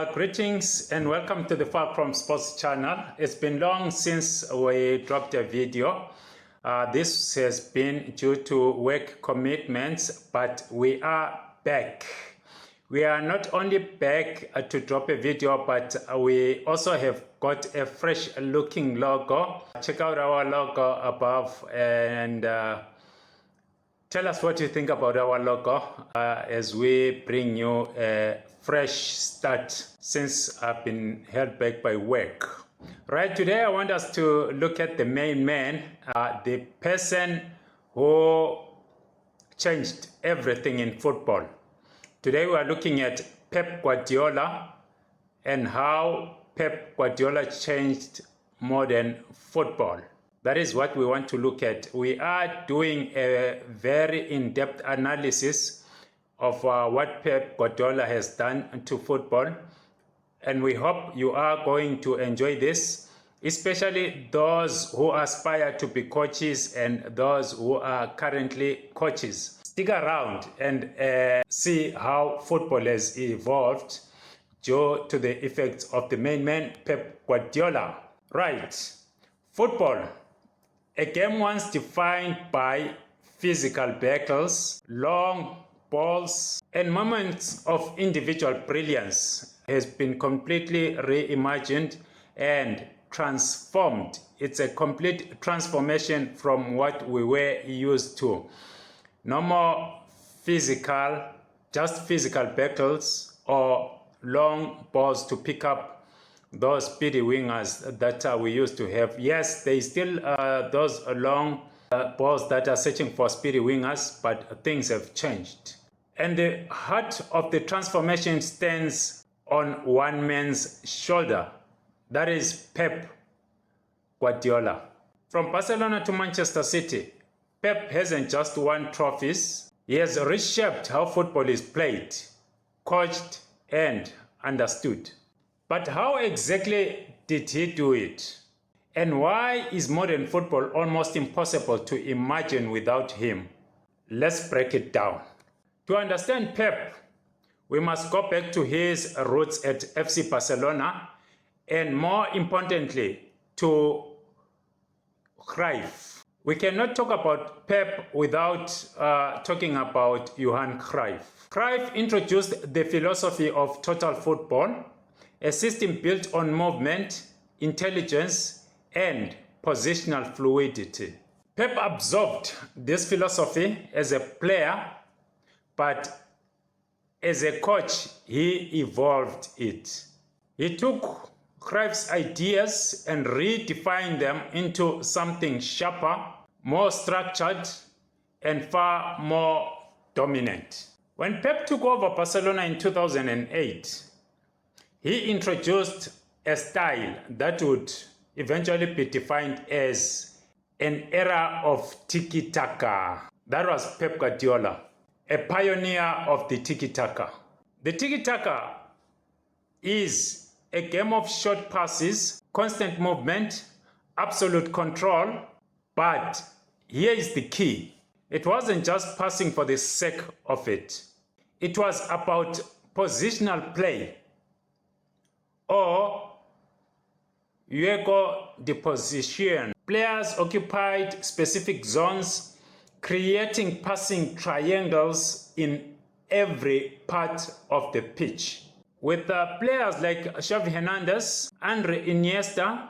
Greetings and welcome to the Far From Sports channel. It's been long since we dropped a video. This has been due to work commitments, but we are back. We are not only back to drop a video, but we also have got a fresh looking logo. Check out our logo above and tell us what you think about our logo as we bring you a fresh start since I've been held back by work. Right, today I want us to look at the main man, the person who changed everything in football. Today we are looking at Pep Guardiola and how Pep Guardiola changed modern football. That is what we want to look at. We are doing a very in-depth analysis of what Pep Guardiola has done to football, and we hope you are going to enjoy this, especially those who aspire to be coaches and those who are currently coaches. Stick around and see how football has evolved due to the effects of the main man, Pep Guardiola. Right, football, a game once defined by physical battles, long balls, and moments of individual brilliance, has been completely reimagined and transformed. It's a complete transformation from what we were used to. No more just physical battles or long balls to pick up those speedy wingers that we used to have. Yes, they still those long balls that are searching for speedy wingers, but things have changed. And the heart of the transformation stands on one man's shoulder. That is Pep Guardiola. From Barcelona to Manchester City, Pep hasn't just won trophies. He has reshaped how football is played, coached, and understood. But how exactly did he do it? And why is modern football almost impossible to imagine without him? Let's break it down. To understand Pep, we must go back to his roots at FC Barcelona and, more importantly, to Cruyff. We cannot talk about Pep without talking about Johan Cruyff. Cruyff introduced the philosophy of total football, a system built on movement, intelligence, and positional fluidity. Pep absorbed this philosophy as a player, but as a coach, he evolved it. He took Cruyff's ideas and redefined them into something sharper, more structured, and far more dominant. When Pep took over Barcelona in 2008, he introduced a style that would eventually be defined as an era of tiki-taka. That was Pep Guardiola, a pioneer of the tiki-taka. The tiki-taka is a game of short passes, constant movement, absolute control, but here is the key. It wasn't just passing for the sake of it. It was about positional play, or juego de posición. Players occupied specific zones, creating passing triangles in every part of the pitch. With players like Xavi Hernandez, Andre Iniesta,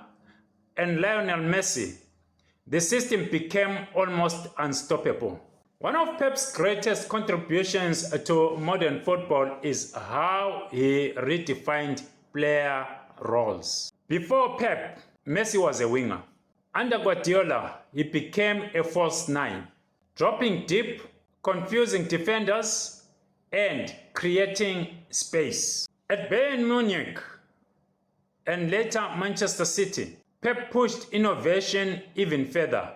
and Lionel Messi, the system became almost unstoppable. One of Pep's greatest contributions to modern football is how he redefined player roles. Before Pep, Messi was a winger. Under Guardiola, he became a false nine, dropping deep, confusing defenders, and creating space. At Bayern Munich and later Manchester City, Pep pushed innovation even further.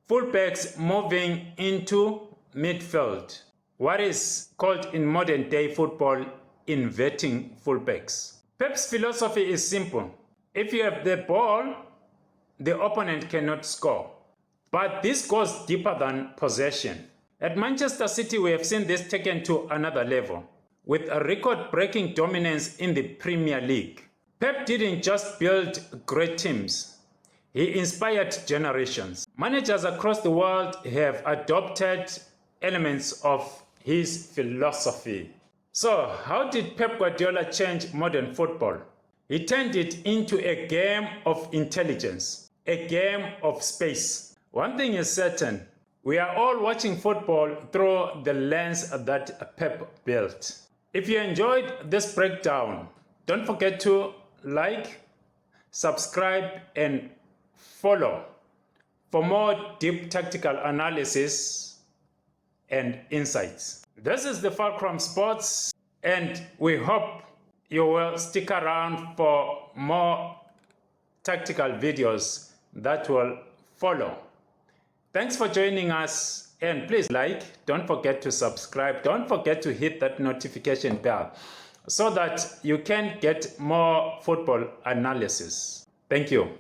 Fullbacks moving into midfield, what is called in modern day football inverting fullbacks. Pep's philosophy is simple. If you have the ball, the opponent cannot score. But this goes deeper than possession. At Manchester City, we have seen this taken to another level. with a record-breaking dominance in the Premier League. Pep didn't just build great teams, he inspired generations. Managers across the world have adopted elements of his philosophy. So, how did Pep Guardiola change modern football? He turned it into a game of intelligence, a game of space. One thing is certain, we are all watching football through the lens that Pep built. If you enjoyed this breakdown, don't forget to like, subscribe, and follow for more deep tactical analysis and insights. This is the Fulcrum Sports, and we hope you will stick around for more tactical videos that will follow. Thanks for joining us, and please like, don't forget to subscribe, don't forget to hit that notification bell so that you can get more football analysis. Thank you.